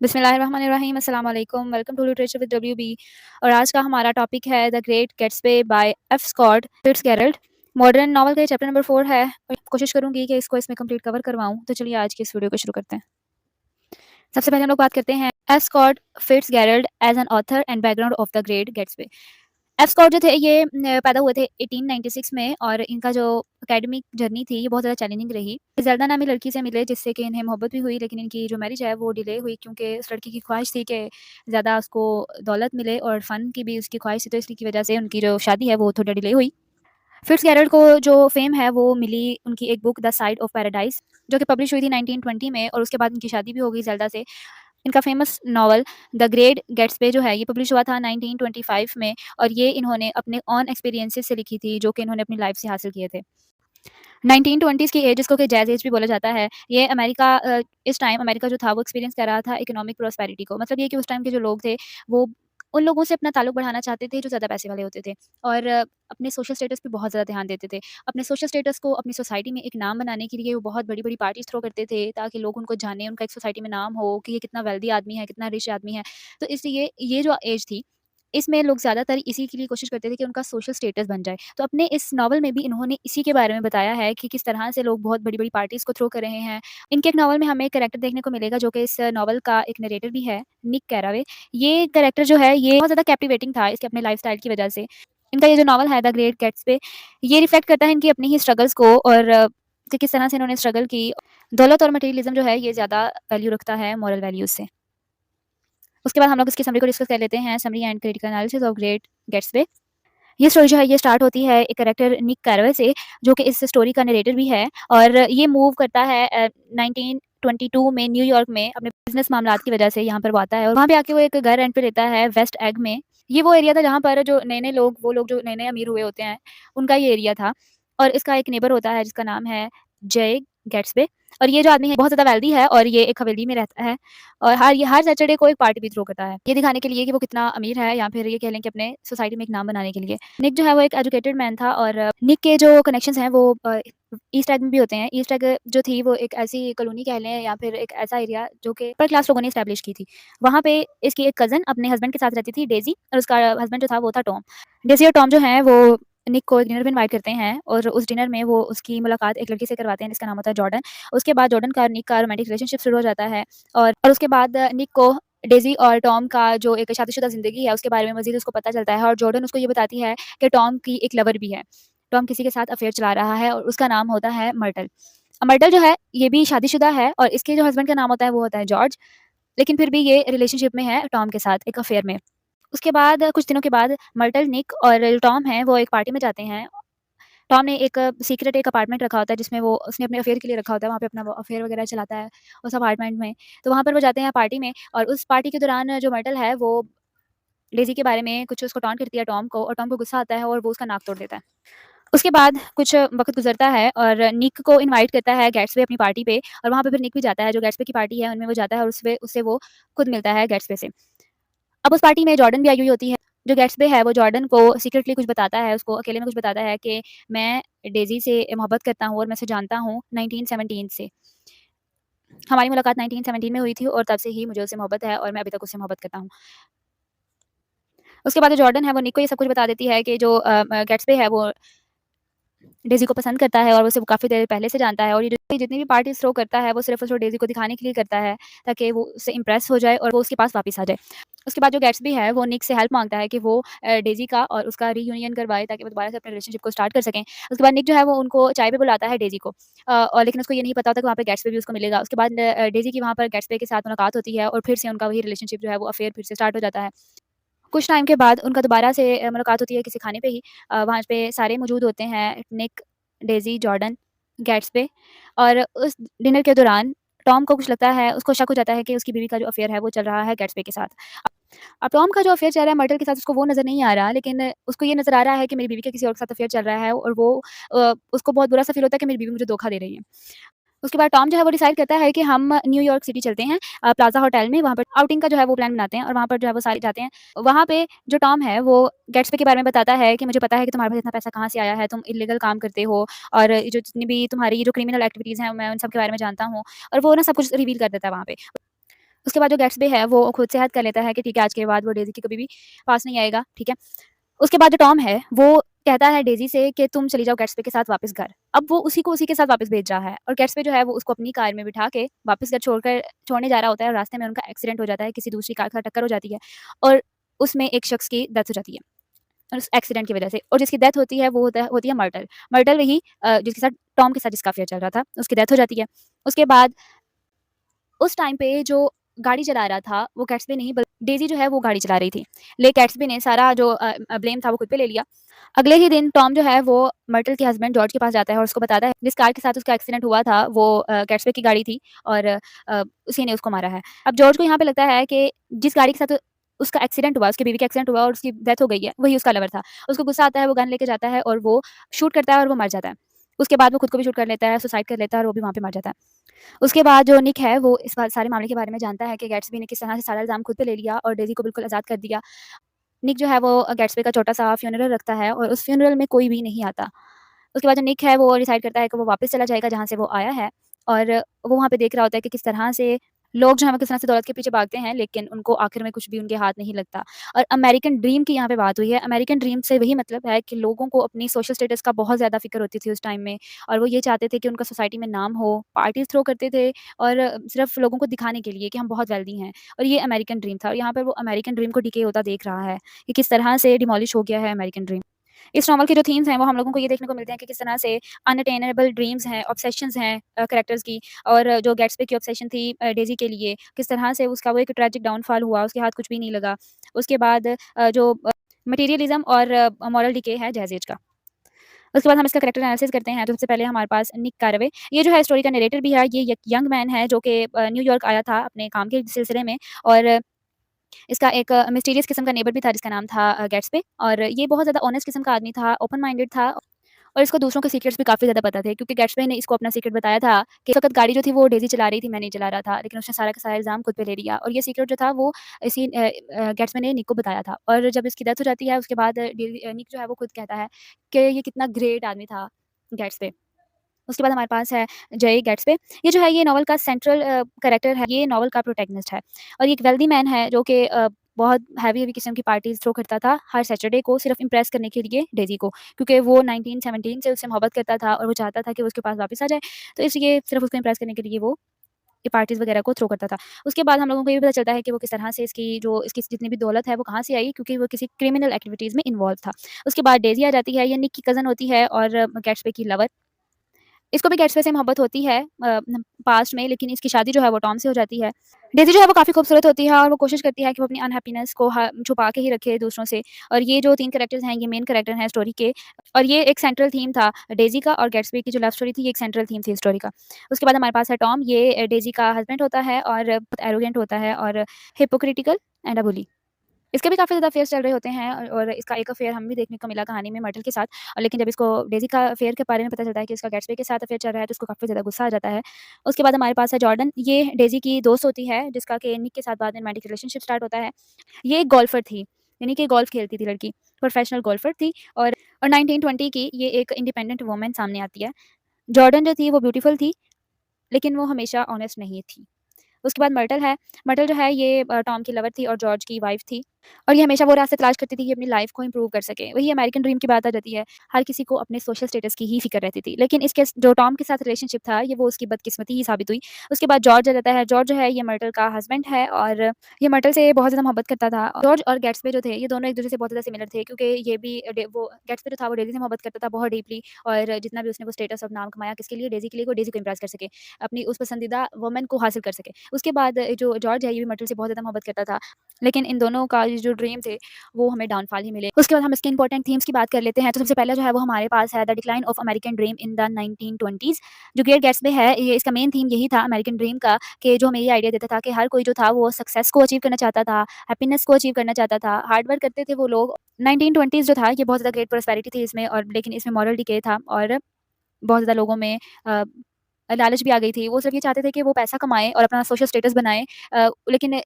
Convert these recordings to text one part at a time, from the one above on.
बिस्मिल्लाहिर्रहमानिर्रहीम अस्सलाम वालेकुम welcome to literature with WB. और आज का हमारा टॉपिक है the Great Gatsby by F Scott Fitzgerald. Modern novel का चैप्टर नंबर 4 है और कोशिश करूंगी कि इसको इसमें कंप्लीट कवर करवाऊं। तो चलिए आज की इस वीडियो को शुरू करते हैं। सबसे पहले हम लोग बात करते हैं F Scott Fitzgerald as an author and background of the Great Gatsby. F Scott जो थे ये पैदा हुए थे 1896 में और इनका जो एकेडमिक जर्नी थी ये बहुत ज़्यादा चैलेंजिंग रही। ज़ेल्दा नामी लड़की से मिले जिससे कि इन्हें मोहब्बत भी हुई, लेकिन इनकी जो मैरिज है वो डिले हुई क्योंकि उस लड़की की ख्वाहिश थी कि ज़्यादा उसको दौलत मिले और फ़न की भी उसकी ख्वाहिश थी, तो इसकी वजह से उनकी जो शादी है वो थोड़ी डिले हुई। फिट्जगेरल्ड को जो फेम है वो मिली उनकी एक book the side of paradise जो कि पब्लिश हुई थी 1920 में, और उसके बाद उनकी शादी भी हो गई ज़ेल्दा से। इनका फेमस नॉवल द ग्रेट गेट्सबे जो है ये पब्लिश हुआ था 1925 में, और ये इन्होंने अपने ऑन एक्सपीरियंसेस से लिखी थी जो कि इन्होंने अपनी लाइफ से हासिल किए थे। 1920s की एज जिसको कि जैज़ एज भी बोला जाता है, ये अमेरिका इस टाइम अमेरिका जो था वो एक्सपीरियंस कर रहा था इकोनॉमिक प्रॉस्पेरिटी को। मतलब ये कि उस टाइम के जो लोग थे वो उन लोगों से अपना ताल्लुक बढ़ाना चाहते थे जो ज़्यादा पैसे वाले होते थे, और अपने सोशल स्टेटस पे बहुत ज़्यादा ध्यान देते थे। अपने सोशल स्टेटस को अपनी सोसाइटी में एक नाम बनाने के लिए वो बहुत बड़ी-बड़ी पार्टीज़ थ्रो करते थे ताकि लोग उनको जानें, उनका एक सोसाइटी में नाम हो कि ये कितना वेल्दी आदमी है, कितना रिच आदमी है। तो इसलिए ये जो एज थी इसमें लोग ज़्यादातर इसी के लिए कोशिश करते थे कि उनका सोशल स्टेटस बन जाए। तो अपने इस नॉवल में भी इन्होंने इसी के बारे में बताया है कि किस तरह से लोग बहुत बड़ी-बड़ी पार्टीज़ को थ्रो कर रहे हैं। इनके एक नॉवल में हमें एक कैरेक्टर देखने को मिलेगा जो कि इस नॉवल का एक नरेटर भी है, निक कैरावे। ये कैरेक्टर जो है ये बहुत ज़्यादा कैप्टिवेटिंग था इसके अपने लाइफ़स्टाइल की वजह से। इनका ये जो नॉवल है द ग्रेट गेट्सबे ये रिफ्लेक्ट करता है इनकी अपनी ही स्ट्रगल्स को, और कि किस तरह से इन्होंने स्ट्रगल की। दौलत और मटेरियलिज़्म जो है ये ज़्यादा वैल्यू रखता है मॉरल वैल्यूज़ से। उसके बाद हम लोग इसकी समरी को डिस्कस कर लेते हैं, summary and critical analysis of Great Gatsby. ये स्टोरी जो है ये स्टार्ट होती है एक कैरेक्टर निक कैरावे से जो कि इस स्टोरी का नरेटर भी है, और ये मूव करता है 1922 में न्यूयॉर्क में अपने बिज़नेस मामलात की वजह से यहाँ पर वो आता है, और वहाँ पे आके वो एक घर रेंट पे लेता है वेस्ट एग में। ये वो एरिया था जहाँ पर जो नए-नए लोग वो लोग जो नए-नए अमीर हुए होते हैं, उनका ये एरिया था। और इसका एक नेबर होता है जिसका नाम है जय गेट्सबे, और ये जो आदमी है बहुत ज़्यादा वेल्दी है और ये एक हवेली में रहता है, और हर सैटरडे को एक पार्टी भी थ्रो करता है, ये दिखाने के लिए कि वो कितना अमीर है, या फिर ये कह लें कि अपने सोसाइटी में एक नाम बनाने के लिए। निक जो है वो एक एजुकेटेड मैन था, और निक के जो कनेक्शंस हैं वो ईस्ट एग में भी होते हैं। ईस्ट एग जो थी वो एक ऐसी कॉलोनी कह लें या फिर एक ऐसा एरिया जो कि अपर क्लास लोगों ने एस्टैब्लिश की थी। वहाँ पे इसकी एक कज़न अपने हस्बैंड के साथ रहती थी, डेज़ी, और उसका हस्बैंड जो था वो था टॉम। डेज़ी और टॉम जो हैं वो निक को एक डिनर पे इनवाइट करते हैं, और उस डिनर में वो उसकी मुलाकात एक लड़के से करवाते हैं जिसका नाम होता है जॉर्डन। उसके बाद जॉर्डन का और निक का रोमांटिक रिलेशनशिप शुरू हो जाता है, और उसके बाद निक को डेज़ी और टॉम का जो एक शादीशुदा ज़िंदगी है उसके बारे में मज़ीद उसको पता चलता है, और जॉर्डन उसको ये बताती है कि टॉम की एक लवर भी है। टॉम किसी के साथ अफ़ेयर चला रहा है और उसका नाम होता है मर्टल। मर्टल जो है ये भी शादीशुदा है और इसके जो हस्बैंड का नाम होता है वो होता है जॉर्ज, लेकिन फिर भी ये रिलेशनशिप में है टॉम के साथ, एक अफ़ेयर में। उसके बाद कुछ दिनों के बाद मर्टल, निक और जो टॉम है वो एक पार्टी में जाते हैं। टॉम ने एक सीक्रेट एक अपार्टमेंट रखा होता है जिसमें वो उसने अपने अफ़ेयर के लिए रखा होता है, वहाँ पे अपना वो अफ़ेयर वगैरह चलाता है उस अपार्टमेंट में। तो वहाँ पर वो जाते हैं पार्टी में, और उस पार्टी के दौरान जो मर्टल है वो डेज़ी के बारे में कुछ उसको टॉन्ट करती है टॉम को, और टॉम को गुस्सा आता है और वो उसका नाक तोड़ देता है। उसके बाद कुछ वक़्त गुज़रता है और निक को इनवाइट करता है गेट्सबे अपनी पार्टी पे, और वहाँ पे फिर निक भी जाता है, जो गेट्सबे की पार्टी है उनमें वो जाता है, और उससे उससे वो खुद मिलता है गेट्सबे से। अब उस पार्टी में जॉर्डन भी आई हुई होती है। जो गेट्सबे है वो जॉर्डन को सीक्रेटली कुछ बताता है, उसको अकेले में कुछ बताता है कि मैं डेज़ी से मोहब्बत करता हूँ और मैं उसे जानता हूँ 1917 से। हमारी मुलाकात 1917 में हुई थी और तब से ही मुझे उससे मोहब्बत है और मैं अभी तक उससे मोहब्बत करता हूँ। उसके बाद जो जॉर्डन है वो निक को ये सब कुछ बता देती है कि जो गेट्सबे है वो डेज़ी को पसंद करता है और उसे वो काफ़ी देर पहले से जानता है, और ये जितनी भी पार्टीज़ थ्रो करता है वो सिर्फ़ और सिर्फ़ डेज़ी को दिखाने के लिए करता है ताकि वो उससे इम्प्रेस हो जाए और वो उसके पास वापस आ जाए। उसके बाद जो गेट्सबी है वो निक से हेल्प माँगता है कि वो डेज़ी का और उसका रीयूनियन करवाए ताकि वो दोबारा से अपने रिलेशनशिप को स्टार्ट कर सकें। उसके बाद निक जो है वो उनको चाय पे बुलाता है डेज़ी को, और लेकिन उसको ये नहीं पता होता कि वहाँ पे गेट्सबे भी उसको मिलेगा। उसके बाद डेज़ी की वहाँ पर गेट्सबे के साथ मुलाकात होती है और फिर से उनका वही रिलेशनशिप जो है वो अफ़ेयर फिर से स्टार्ट हो जाता है। कुछ टाइम के बाद उनका दोबारा से मुलाकात होती है किसी खाने पे ही। वहाँ पे सारे मौजूद होते हैं, निक, डेज़ी, जॉर्डन, गेट्सबे, और उस डिनर के दौरान टॉम को कुछ लगता है, उसको शक हो जाता है कि उसकी बीवी का जो अफ़ेयर है वो चल रहा है गेट्सबे के साथ। अब टॉम का जो अफ़ेयर चल रहा है मर्टल के साथ उसको वो नज़र नहीं आ रहा, लेकिन उसको ये नज़र आ रहा है कि मेरी बीवी का किसी और के साथ अफ़ेयर चल रहा है, और वो उसको बहुत बुरा-सा फ़ील होता है कि मेरी बीवी मुझे धोखा दे रही है। उसके बाद टॉम जो है वो डिसाइड करता है कि हम न्यूयॉर्क सिटी चलते हैं, प्लाज़ा होटल में, वहाँ पर आउटिंग का जो है वो प्लान बनाते हैं, और वहाँ पर जो है वो सारे जाते हैं। वहाँ पे जो टॉम है वो गेट्सबे के बारे में बताता है कि मुझे पता है कि तुम्हारे पास इतना पैसा कहाँ से आया है, तुम इल्लीगल काम करते हो, और ये जो जितनी भी तुम्हारी जो क्रिमिनल एक्टिविटीज़ हैं मैं उन सब के बारे में जानता हूँ, और वो ना सब कुछ रिवील कर देता है वहाँ पे। उसके बाद जो गैट्सबी है वो खुद से हद कर लेता है कि ठीक है, आज के बाद वो डेज़ी के कभी भी पास नहीं आएगा, ठीक है। उसके बाद जो टॉम है वो कहता है डेज़ी से कि तुम चली जाओ गैट्सबी के साथ वापस घर। अब वो उसी को उसी के साथ वापस भेज रहा है और गैट्सबी जो है वो उसको अपनी कार में बिठा के वापस घर छोड़ने जा रहा होता है और रास्ते में उनका एक्सीडेंट हो जाता है, किसी दूसरी कार के साथ टक्कर हो जाती है और उसमें एक शख्स की डेथ हो जाती है। और उस एक्सीडेंट की वजह से और जिसकी डेथ होती है वो होती है मर्टल। मर्टल वही जिसके साथ टॉम के साथ जिसका अफेयर चल रहा था, उसकी डेथ हो जाती है। उसके बाद उस टाइम पे जो गाड़ी चला रहा था वो गैट्सबी नहीं बल्कि डेज़ी जो है वो गाड़ी चला रही थी। ले गैट्सबी ने सारा जो ब्लेम था वो खुद पे ले लिया। अगले ही दिन टॉम जो है वो मर्टल के हस्बैंड जॉर्ज के पास जाता है और उसको बताता है जिस कार के साथ उसका एक्सीडेंट हुआ था वो गैट्सबी की गाड़ी थी और उसी ने उसको मारा है। अब जॉर्ज को यहाँ पे लगता है कि जिस गाड़ी के साथ उसका एक्सीडेंट हुआ, उसकी बीवी का एक्सीडेंट हुआ और उसकी डेथ हो गई है, वही उसका लवर था। उसको गुस्सा आता है, वो गन लेके जाता है और वो शूट करता है और वो मर जाता है। उसके बाद वो खुद को भी शूट कर लेता है, सुसाइड कर लेता है और वो भी वहाँ पे मर जाता है। उसके बाद जो निक है वो इस बार सारे मामले के बारे में जानता है कि गैट्सबी ने किस तरह से सारा इल्ज़ाम खुद पे ले लिया और डेज़ी को बिल्कुल आज़ाद कर दिया। निक जो है वो गैट्सबी का छोटा-सा फ्यूनरल रखता है और उस फ्यूनरल में कोई भी नहीं आता। उसके बाद जो निक है वो डिसाइड करता है कि वो वापस चला जाएगा जहाँ से वो आया है और वो वहाँ पे देख रहा होता है कि किस तरह से लोग जो हैं वो किस तरह से दौलत के पीछे भागते हैं लेकिन उनको आखिर में कुछ भी उनके हाथ नहीं लगता। और अमेरिकन ड्रीम की यहाँ पे बात हुई है। अमेरिकन ड्रीम से वही मतलब है कि लोगों को अपनी सोशल स्टेटस का बहुत ज़्यादा फ़िक्र होती थी उस टाइम में और वो ये चाहते थे कि उनका सोसाइटी में नाम हो, पार्टीज़ थ्रो करते थे और सिर्फ़ लोगों को दिखाने के लिए कि हम बहुत वेल्दी हैं और ये अमेरिकन ड्रीम था और यहाँ पर वो अमेरिकन ड्रीम को डिके होता देख रहा है कि किस तरह से डिमोलिश हो गया है अमेरिकन ड्रीम। इस नॉवल के जो थीम्स हैं वो हम लोगों को ये देखने को मिलते हैं कि किस तरह से अनअटेनेबल ड्रीम्स हैं, ऑब्सेशंस हैं कैरेक्टर्स की और जो गैट्सबी की ऑब्सेशन थी डेज़ी के लिए, किस तरह से उसका वो एक ट्रेजिक डाउनफॉल हुआ, उसके हाथ कुछ भी नहीं लगा। उसके बाद जो मटेरियलिज़्म और मॉरल डिके है जहेज़ का। उसके बाद हम इसका कैरेक्टर एनालिसिस करते हैं, तो सबसे पहले हमारे पास निक कार्वे, ये जो है स्टोरी का नरेटर भी है, ये एक यंग मैन है जो कि न्यूयॉर्क आया था अपने काम के सिलसिले में और इसका एक मिस्टीरियस किस्म का नेबर भी था जिसका नाम था गेट्सबी और ये बहुत ज़्यादा ऑनेस्ट किस्म का आदमी था, ओपन माइंडेड था और इसको दूसरों के सीक्रेट्स भी काफ़ी ज़्यादा पता थे क्योंकि गेट्सबी ने इसको अपना सीक्रेट बताया था कि इस वक़्त गाड़ी जो थी वो डेज़ी चला रही थी, मैं नहीं चला रहा था। लेकिन उसने सारा का सारा इल्ज़ाम खुद पे ले लिया और ये सीक्रेट जो था वो गेट्सबी ने निक को बताया था और जब इसकी डेथ हो जाती है उसके बाद निक जो है वो खुद कहता है कि ये कितना ग्रेट आदमी था गेट्सबी। उसके बाद हमारे पास है जय गेट्सबी। ये जो है ये नॉवल का सेंट्रल कैरेक्टर है, ये नॉवल का प्रोटैगनिस्ट है और ये एक वेल्दी मैन है जो कि बहुत हेवी-हेवी किस्म की पार्टीज़ थ्रो करता था हर सैटरडे को सिर्फ़ इम्प्रेस करने के लिए डेज़ी को, क्योंकि वो 1917 से उससे मोहब्बत करता था और वो चाहता था कि वो उसके पास वापस आ जाए, तो इसलिए सिर्फ़ उसको इम्प्रेस करने के लिए वो ये पार्टीज़ वगैरह को थ्रो करता था। उसके बाद हम लोगों को ये भी पता चलता है कि वो किस तरह से इसकी जितनी भी दौलत है वो कहाँ से आई क्योंकि वो किसी क्रिमिनल एक्टिविटीज़ में इन्वॉल्व था। उसके बाद डेज़ी आ जाती है, ये निक की कज़न होती है और गेट्सबी की लवर। इसको भी गेट्सबी से मोहब्बत होती है पास्ट में लेकिन इसकी शादी जो है वो टॉम से हो जाती है। डेज़ी जो है वो काफ़ी खूबसूरत होती है और वो कोशिश करती है कि वो अपनी अनहैप्पीनेस को छुपा के ही रखे दूसरों से और ये जो 3 कैरेक्टर्स हैं ये मेन कैरेक्टर हैं स्टोरी के और ये एक सेंट्रल थीम था डेज़ी का और गेट्सबी की जो लव स्टोरी थी ये एक सेंट्रल थीम थी स्टोरी का। उसके बाद हमारे पास है टॉम, ये डेज़ी का हस्बैंड होता है और बहुत एरोगेंट होता है और हिपोक्रिटिकल एंड अ बुली। इसके भी काफ़ी ज़्यादा अफेयर्स चल रहे होते हैं और इसका एक अफेयर हमें भी देखने को मिला कहानी में मर्टल के साथ और लेकिन जब इसको डेज़ी का अफेयर के बारे में पता चलता है कि इसका गेट्सबी के साथ अफेयर चल रहा है तो उसको काफ़ी ज़्यादा गुस्सा आ जाता है। उसके बाद हमारे पास है जॉर्डन, ये डेज़ी की दोस्त होती है जिसका कि निक के साथ बाद में रोमांटिक रिलेशनशिप स्टार्ट होता है। ये एक गोल्फर थी, यानी कि गोल्फ खेलती थी लड़की, प्रोफेशनल गोल्फर थी और 1920 की ये एक इंडिपेंडेंट वुमन सामने आती है। जॉर्डन जो थी वो ब्यूटीफुल थी, लेकिन वो हमेशा ऑनेस्ट नहीं थी। उसके बाद मर्टल है, मर्टल जो है ये टॉम की लवर थी और जॉर्ज की वाइफ़ थी और ये हमेशा वो रास्ते तलाश करती थी कि अपनी लाइफ़ को इम्प्रूव कर सके। वही अमेरिकन ड्रीम की बात आ जाती है, हर किसी को अपने सोशल स्टेटस की ही फ़िक्र रहती थी। लेकिन इसके जो टॉम के साथ रिलेशनशिप था, ये वो उसकी बदकिस्मती ही साबित हुई। उसके बाद जॉर्ज आ जाता है, जॉर्ज जो है ये मर्टल का हस्बैंड है और ये मर्टल से बहुत ज़्यादा मोहब्बत करता था। जॉर्ज और गेट्सबी जो थे, ये दोनों एक-दूसरे से बहुत ज़्यादा सिमिलर थे क्योंकि ये भी वो गेट्सबी जो था वो डेज़ी से मोहब्बत करता था बहुत डीपली और जितना भी उसने वो स्टेटस और नाम कमाया किसके लिए? डेज़ी के लिए, वो डेज़ी को इम्प्रेस कर सके, अपनी उस पसंदीदा वुमन को हासिल कर सके। उसके बाद जो जॉर्ज है ये भी मर्टल से बहुत ज़्यादा मोहब्बत करता था। लेकिन इन दोनों का ये जो ड्रीम थे वो हमें डाउनफॉल ही मिले। उसके बाद हम इसके इंपॉर्टेंट थीम्स की बात कर लेते हैं। तो सबसे पहला जो है वो हमारे पास है the decline of American dream in the 1920s। जो ग्रेट गैट्सबी है ये इसका मेन थीम यही था अमेरिकन ड्रीम का कि जो हमें ये आइडिया देता था कि हर कोई जो था वो सक्सेस को अचीव करना चाहता था, हैप्पीनेस को अचीव करना चाहता था, हार्ड वर्क करते थे वो लोग। 1920s जो था ये बहुत ज़्यादा ग्रेट प्रॉस्पेरिटी थी इसमें और लेकिन इसमें मॉरल डिके था और बहुत ज़्यादा लोगों में लालच भी आ गई थी। वो सिर्फ़ ये चाहते थे कि वो पैसा कमाएँ और अपना सोशल स्टेटस बनाएँ लेकिन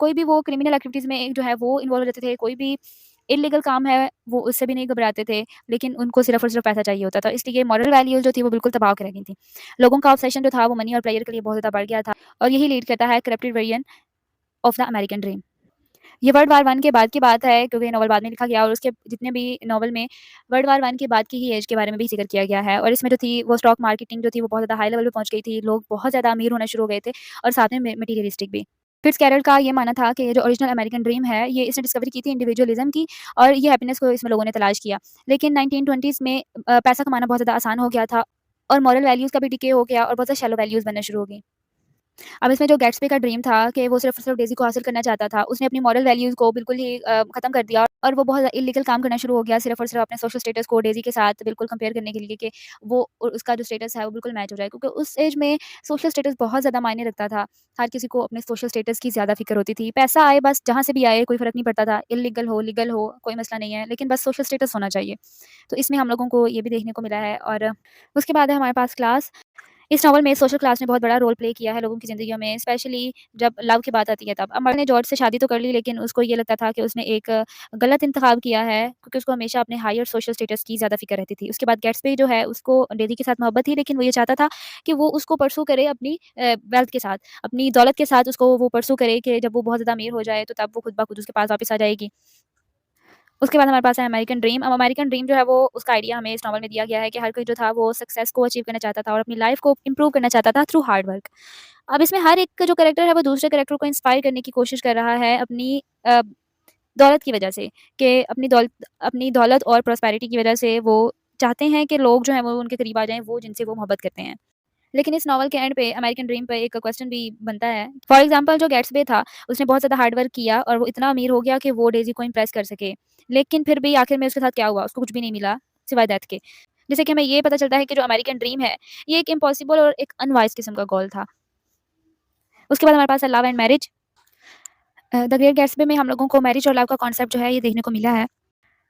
कोई भी वो क्रिमिनल एक्टिविटीज़ में एक जो है वो इन्वॉल्व हो जाते थे, कोई भी इल्लीगल काम है वो उससे भी नहीं घबराते थे, लेकिन उनको सिर्फ़ और सिर्फ़ पैसा चाहिए होता था। इसलिए मॉरल वैल्यूज़ जो थी वो बिल्कुल तबाह होके रह गई थी। लोगों का ऑब्सेशन जो था वो मनी और प्लेयर के लिए बहुत ज़्यादा बढ़ गया था और यही लीड करता है corrupted variant of the American dream. ये वर्ल्ड वार 1 के बाद की बात है, क्योंकि ये नॉवल बाद में लिखा गया और उसके जितने भी नॉवल में वर्ल्ड वार 1 के बाद की ही एज के बारे में भी ज़िक्र किया गया है। और इसमें जो थी वो स्टॉक मार्केटिंग जो थी वो बहुत ज़्यादा हाई लेवल पे पहुँच गई थी। लोग बहुत ज़्यादा अमीर होना शुरू हो गए थे और साथ में मटीरियलिस्टिक भी। फिट्ज़गेरल्ड का ये मानना था कि ये जो ओरिजिनल अमेरिकन ड्रीम है, ये इसने डिस्कवरी की थी इंडिविजुअलिज़्म की और ये हैप्पीनेस को इसमें लोगों ने तलाश किया। लेकिन 1920s में पैसा कमाना बहुत ज़्यादा आसान हो गया था और मॉरल वैल्यूज़ का भी डिके हो गया और बहुत ज़्यादा शैलो वैल्यूज़ बनना शुरू हो गई। अब इसमें जो गैट्सबी का ड्रीम था कि वो सिर्फ़ और सिर्फ़ डेज़ी को हासिल करना चाहता था। उसने अपनी मॉरल वैल्यूज़ को बिल्कुल ही ख़त्म कर दिया और वो बहुत ज़्यादा इल्लीगल काम करना शुरू हो गया सिर्फ़ और सिर्फ़ अपने सोशल स्टेटस को डेज़ी के साथ बिल्कुल कंपेयर करने के लिए कि वो उसका जो स्टेटस है वो बिल्कुल मैच हो जाए। क्योंकि उस एज में सोशल स्टेटस बहुत ज़्यादा मायने रखता था। हर किसी को अपने सोशल स्टेटस की ज़्यादा फ़िक्र होती थी। पैसा आए बस जहाँ से भी आए कोई फ़र्क नहीं पड़ता था। इल्लीगल हो, लीगल हो, कोई मसला नहीं है, लेकिन बस सोशल स्टेटस होना चाहिए। तो इसमें हम लोगों को ये भी देखने को मिला है और उसके बाद है हमारे पास क्लास। इस नॉवल में सोशल क्लास ने बहुत बड़ा रोल प्ले किया है लोगों की ज़िंदगियों में, स्पेशली जब लव की बात आती है तब। अमर ने जॉर्ज से शादी तो कर ली, लेकिन उसको ये लगता था कि उसने एक गलत इंतखाब किया है, क्योंकि उसको हमेशा अपने हायर सोशल स्टेटस की ज़्यादा फ़िक्र रहती थी। उसके बाद गैट्सबी जो है उसको डेज़ी के साथ मोहब्बत थी, लेकिन वो ये चाहता था कि वो उसको परस्यू करे अपनी वेल्थ के साथ, अपनी दौलत के साथ उसको वो परस्यू करे कि जब वो बहुत ज़्यादा अमीर हो जाए तो तब वो खुद ब खुद उसके पास वापस आ जाएगी। उसके बाद हमारे पास है अमेरिकन ड्रीम। अब अमेरिकन ड्रीम जो है वो उसका आइडिया हमें इस नॉवल में दिया गया है कि हर कोई जो था वो सक्सेस को अचीव करना चाहता था और अपनी लाइफ़ को इम्प्रूव करना चाहता था थ्रू हार्ड वर्क। अब इसमें हर एक जो कैरेक्टर है वो दूसरे कैरेक्टर को इंस्पायर करने की कोशिश कर रहा है अपनी दौलत की वज़ह से, कि अपनी दौलत और प्रॉस्पेरिटी की वज़ह से वो चाहते हैं कि लोग जो हैं वो उनके करीब आ जाएँ, वो जिनसे वो मोहब्बत करते हैं। लेकिन इस नॉवल के एंड पे अमेरिकन ड्रीम पे एक क्वेश्चन भी बनता है। फॉर एग्ज़ाम्पल जो गैट्सबी था, उसने बहुत ज़्यादा हार्ड वर्क किया और वो इतना अमीर हो गया कि वो डेज़ी को इम्प्रेस कर सके। लेकिन फिर भी आखिर में उसके साथ क्या हुआ? उसको कुछ भी नहीं मिला, सिवाय डेथ के। जिससे कि हमें ये पता चलता है कि जो अमेरिकन ड्रीम है, ये एक इम्पॉसिबल और एक अनवाइज़ किस्म का गोल था। उसके बाद हमारे पास है love and marriage. The great Gatsby में हम लोगों को मैरिज और लव का कॉन्सेप्ट जो है ये देखने को मिला है।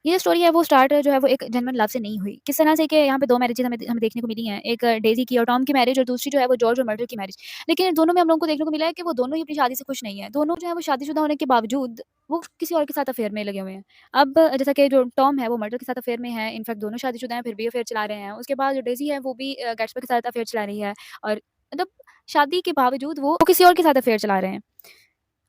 ये स्टोरी है वो स्टार्ट जो है वो एक जेन्युइन लव से नहीं हुई। किस तरह से कि यहाँ पे 2 मैरिजेज़ हमें देखने को मिली हैं। एक डेज़ी की और टॉम की मैरिज और दूसरी जो है वो जॉर्ज और मर्डल की मैरिज। लेकिन इन दोनों में हम लोगों को देखने को मिला है कि वो दोनों ही अपनी शादी से खुश नहीं हैं। दोनों जो है वो शादीशुदा होने के बावजूद वो किसी और के साथ अफ़ेयर में लगे हुए हैं। अब जैसा कि जो टॉम है वो मर्डल के साथ अफ़ेयर में है। इनफैक्ट दोनों शादीशुदा हैं फिर भी अफ़ेयर चला रहे हैं। उसके बाद जो डेज़ी है वो भी गैट्सबी के साथ अफ़ेयर चला रही है और मतलब शादी के बावजूद वो किसी और के साथ अफ़ेयर चला रहे हैं।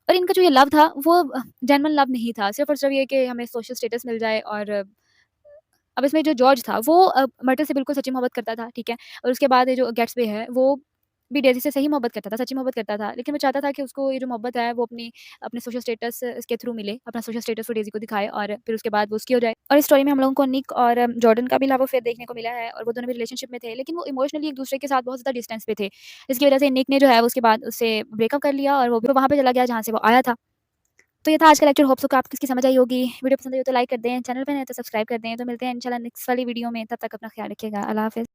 और इनका जो ये लव था वो जेन्युइन लव नहीं था। सिर्फ़ और सिर्फ़ ये कि हमें सोशल स्टेटस मिल जाए और अब इसमें जो जॉर्ज था वो मर्टल से बिल्कुल सच्ची मोहब्बत करता था, ठीक है? और उसके बाद ये जो गैट्सबी है वो भी डेज़ी से सही मोहब्बत करता था, सच्ची मोहब्बत करता था। लेकिन वो चाहता था कि उसको ये जो मोहब्बत है वो अपने सोशल स्टेटस के थ्रू मिले, अपना सोशल स्टेटस वो डेज़ी को दिखाए और फिर उसके बाद वो उसकी हो जाए। और इस स्टोरी में हम लोगों को निक और जॉर्डन का भी लव अफ़ेयर देखने को मिला है और वो दोनों भी रिलेशनशिप में थे, लेकिन वो इमोशनली एक-दूसरे के साथ बहुत ज़्यादा डिस्टेंस पे थे। जिसकी वज़ह से निक ने जो है उसके बाद उससे ब्रेकअप कर लिया और वो भी वहाँ पे चला गया जहाँ से वो आया था। तो ये था आज का लेक्चर। होप सो कि आपको इसकी समझ आई होगी। वीडियो पसंद आई हो तो लाइक कर दें, चैनल पे नए हैं तो सब्सक्राइब कर दें। तो मिलते हैं इंशाल्लाह नेक्स्ट वाली वीडियो में, तब तक अपना ख्याल रखिएगा। अल्लाह हाफ़िज़।